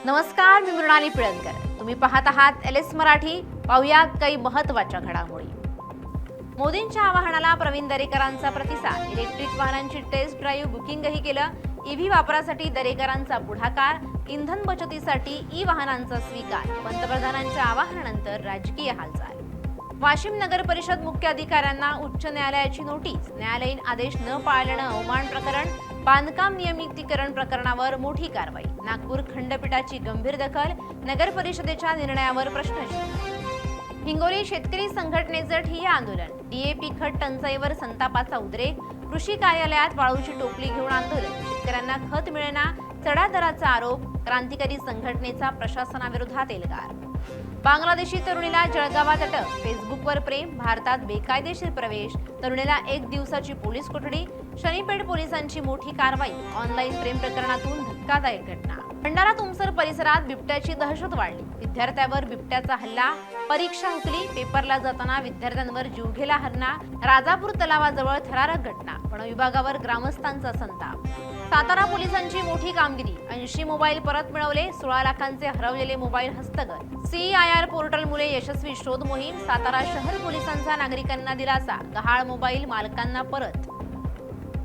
नमस्कार, मी मृणाली पिळणकर। तुम्ही पाहत आहात एलएस मराठी। पाहुयात काही महत्त्वाच्या घडामोडी। मोदींच्या आवाहनाला प्रवीण दरेकरांचा प्रतिसाद। इलेक्ट्रिक वाहनांची टेस्ट ड्राईव्ह बुकिंगही केलं। ईव्ही वापरासाठी दरेकरांचा पुढाकार। इंधन बचतीसाठी ई वाहनांचा स्वीकार। पंतप्रधानांच्या आवाहनानंतर राजकीय हालचाल। वाशिम नगर परिषद मुख्य अधिकाऱ्यांना उच्च न्यायालयाची नोटीस। न्यायालयीन आदेश न पाळल्यानं अवमान प्रकरण। बांधकाम नियमितीकरण प्रकरणावर मोठी कारवाई। नागपूर खंडपीठाची गंभीर दखल। नगर परिषदेच्या निर्णयावर प्रश्नचिन्ह। हिंगोली शेतकरी संघटनेचं ठिय्या आंदोलन। डीएपी खत टंचाईवर संतापाचा उद्रेक। कृषी कार्यालयात वाळूची टोपली घेऊन आंदोलन। शेतकऱ्यांना खत मिळेना, चढा दराचा आरोप। क्रांतिकारी संघटनेचा प्रशासनाविरोधात एल्गार। बांगलादेशी तरुणीला जळगावात अटक। फेसबुकवर प्रेम, भारतात बेकायदेशीर प्रवेश। तरुणीला 1 दिवसाची पोलीस कोठडी। शनीपेठ पोलिसांची मोठी कारवाई। ऑनलाईन प्रेम प्रकरणातून धक्कादायक घटना। भंडारा तुमसर परिसरात बिबट्याची दहशत वाढली। विद्यार्थ्यावर बिबट्याचा हल्ला। परीक्षा हुकली। पेपरला जाताना विद्यार्थ्यांवर जीवघेणा हल्ला। राजापूर तलावाजवळ थरारक घटना। वन विभागावर ग्रामस्थांचा संताप। सातारा पोलिसांची मोठी कामगिरी। 80 मोबाईल परत मिळवले। 16 लाखांचे हरवलेले मोबाईल हस्तगत। सीआयआर पोर्टलमुळे यशस्वी शोध मोहीम। सातारा शहर पोलिसांचा नागरिकांना दिलासा। गहाळ मोबाईल मालकांना परत।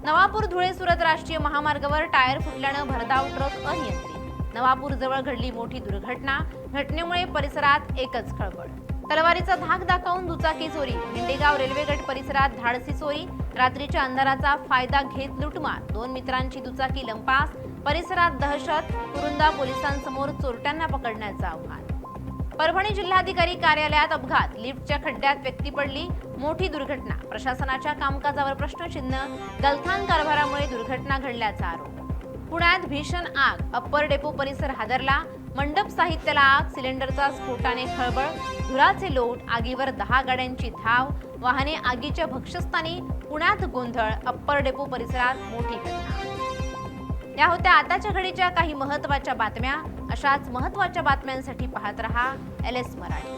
नवापूर धुळे सुरत राष्ट्रीय महामार्गावर टायर फुटल्यानं भरधाव ट्रक अनियंत्रित। नवापूर जवळ घडली मोठी दुर्घटना। घटनेमुळे परिसरात एकच खळबळ। तलवारीचा धाक दाखवून दुचाकी चोरी। हिंडेगाव रेल्वे गट परिसरात धाडसी चोरी। रात्रीच्या अंधाराचा फायदा घेत लुटमार। 2 मित्रांची दुचाकी लंपास। परिसरात दहशत। कुरुंदा पोलिसांसमोर चोरट्यांना पकडण्याचं आव्हान। परभणी जिल्हाधिकारी कार्यालयात अपघात। लिफ्टच्या खड्ड्यात व्यक्ती पडली। मोठी दुर्घटना। प्रशासनाच्या कामकाजावर प्रश्नचिन्ह। गलथान कारभारामुळे दुर्घटना घडल्याचा आरोप। पुण्यात भीषण आग। अप्पर डेपो परिसर हादरला। मंडप साहित्याला आग। सिलेंडरचा स्फोटाने खळबळ। धुराचे लोट। आगीवर 10 गाड्यांची धाव। वाहने आगीच्या भक्षस्थानी। पुण्यात गोंधळ। अप्पर डेपो परिसरात मोठी घटना। या होत्या आताच्या घडीच्या काही महत्त्वाच्या बातम्या। अशाच महत्त्वाच्या बातम्यांसाठी पाहत रहा एलएस मराठी।